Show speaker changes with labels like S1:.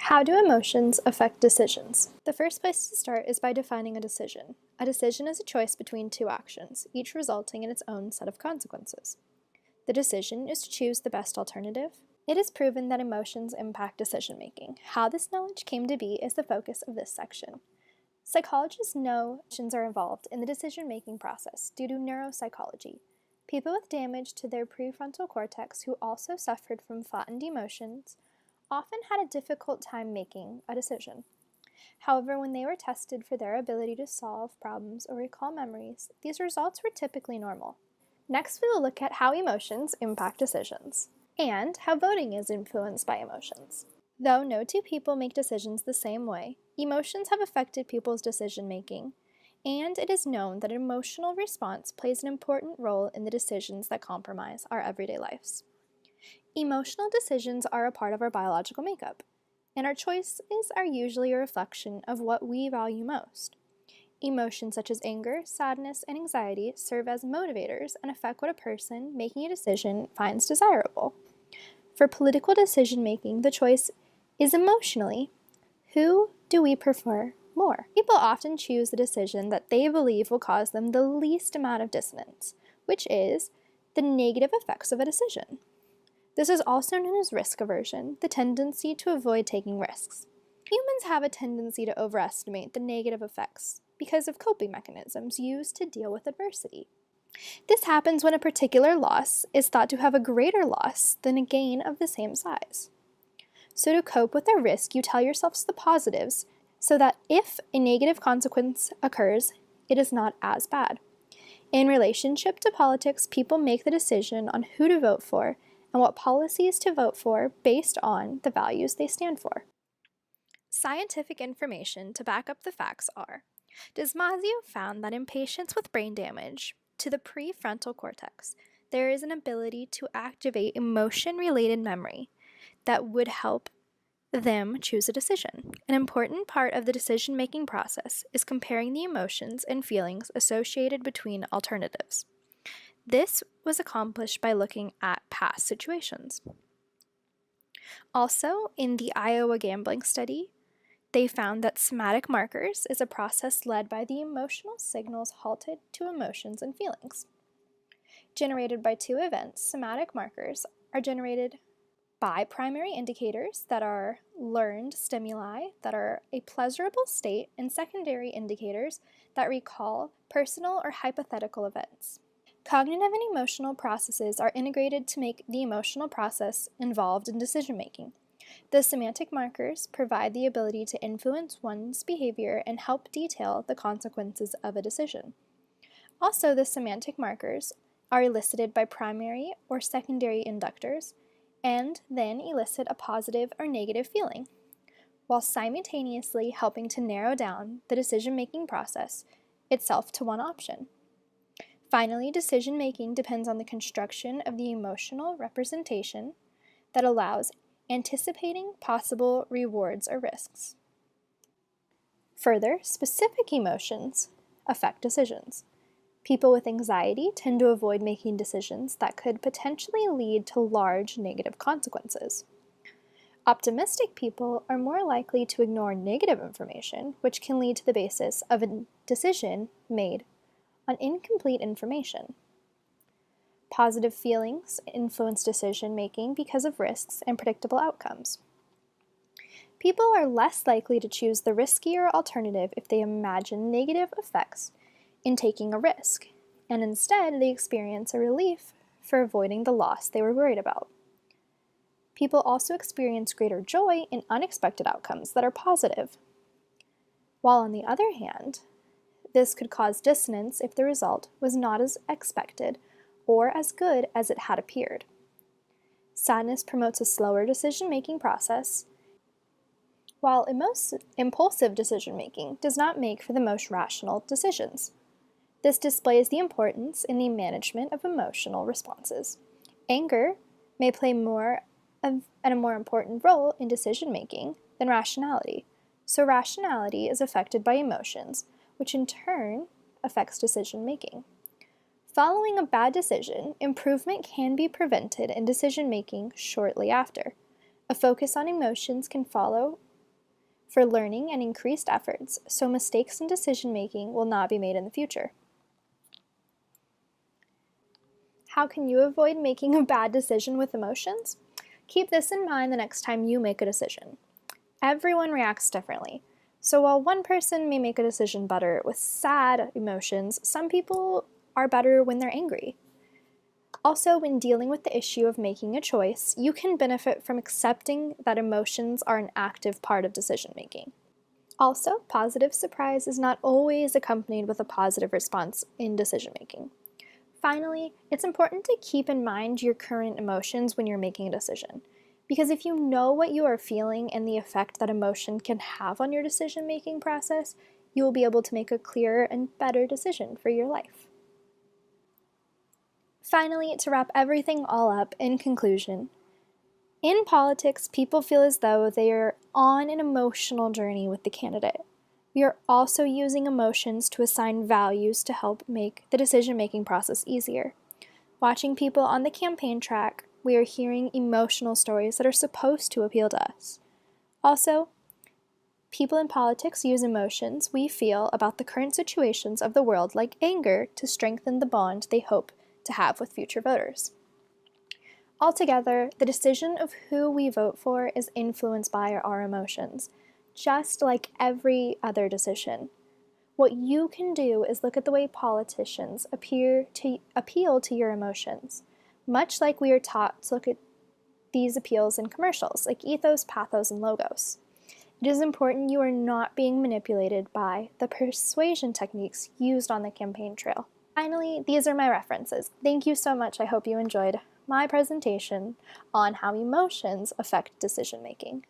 S1: How do emotions affect decisions? The first place to start is by defining a decision. A decision is a choice between two actions, each resulting in its own set of consequences. The decision is to choose the best alternative. It is proven that emotions impact decision-making. How this knowledge came to be is the focus of this section. Psychologists know emotions are involved in the decision-making process due to neuropsychology. People with damage to their prefrontal cortex who also suffered from flattened emotions often had a difficult time making a decision. However, when they were tested for their ability to solve problems or recall memories, these results were typically normal. Next, we will look at how emotions impact decisions, and how voting is influenced by emotions. Though no two people make decisions the same way, emotions have affected people's decision-making, and it is known that an emotional response plays an important role in the decisions that compromise our everyday lives. Emotional decisions are a part of our biological makeup, and our choices are usually a reflection of what we value most. Emotions such as anger, sadness, and anxiety serve as motivators and affect what a person making a decision finds desirable. For political decision-making, the choice is emotionally, who do we prefer more? People often choose the decision that they believe will cause them the least amount of dissonance, which is the negative effects of a decision. This is also known as risk aversion, the tendency to avoid taking risks. Humans have a tendency to overestimate the negative effects because of coping mechanisms used to deal with adversity. This happens when a particular loss is thought to have a greater loss than a gain of the same size. So to cope with a risk, you tell yourselves the positives so that if a negative consequence occurs, it is not as bad. In relationship to politics, people make the decision on who to vote for and what policies to vote for based on the values they stand for. Scientific information to back up the facts are: Desmazio found that in patients with brain damage to the prefrontal cortex, there is an ability to activate emotion-related memory that would help them choose a decision. An important part of the decision-making process is comparing the emotions and feelings associated between alternatives. This was accomplished by looking at past situations. Also, in the Iowa gambling study, they found that somatic markers is a process led by the emotional signals halted to emotions and feelings. Generated by two events, somatic markers are generated by primary indicators that are learned stimuli that are a pleasurable state and secondary indicators that recall personal or hypothetical events. Cognitive and emotional processes are integrated to make the emotional process involved in decision-making. The semantic markers provide the ability to influence one's behavior and help detail the consequences of a decision. Also, the semantic markers are elicited by primary or secondary inductors and then elicit a positive or negative feeling, while simultaneously helping to narrow down the decision-making process itself to one option. Finally, decision-making depends on the construction of the emotional representation that allows anticipating possible rewards or risks. Further, specific emotions affect decisions. People with anxiety tend to avoid making decisions that could potentially lead to large negative consequences. Optimistic people are more likely to ignore negative information, which can lead to the basis of a decision made on incomplete information. Positive feelings influence decision-making because of risks and predictable outcomes. People are less likely to choose the riskier alternative if they imagine negative effects in taking a risk, and instead they experience a relief for avoiding the loss they were worried about. People also experience greater joy in unexpected outcomes that are positive. While on the other hand, this could cause dissonance if the result was not as expected or as good as it had appeared. Sadness promotes a slower decision-making process, while impulsive decision-making does not make for the most rational decisions. This displays the importance in the management of emotional responses. Anger may play a more important role in decision-making than rationality, so rationality is affected by emotions, which in turn affects decision-making. Following a bad decision, improvement can be prevented in decision-making shortly after. A focus on emotions can follow for learning and increased efforts, so mistakes in decision-making will not be made in the future. How can you avoid making a bad decision with emotions? Keep this in mind the next time you make a decision. Everyone reacts differently. So while one person may make a decision better with sad emotions, some people are better when they're angry. Also, when dealing with the issue of making a choice, you can benefit from accepting that emotions are an active part of decision making. Also, positive surprise is not always accompanied with a positive response in decision making. Finally, it's important to keep in mind your current emotions when you're making a decision. Because if you know what you are feeling and the effect that emotion can have on your decision-making process, you will be able to make a clearer and better decision for your life. Finally, to wrap everything all up, in conclusion, in politics, people feel as though they are on an emotional journey with the candidate. We are also using emotions to assign values to help make the decision-making process easier. Watching people on the campaign track, we are hearing emotional stories that are supposed to appeal to us. Also, people in politics use emotions we feel about the current situations of the world, like anger, to strengthen the bond they hope to have with future voters. Altogether, the decision of who we vote for is influenced by our emotions, just like every other decision. What you can do is look at the way politicians appeal to your emotions, much like we are taught to look at these appeals in commercials, like ethos, pathos, and logos. It is important you are not being manipulated by the persuasion techniques used on the campaign trail. Finally, these are my references. Thank you so much. I hope you enjoyed my presentation on how emotions affect decision making.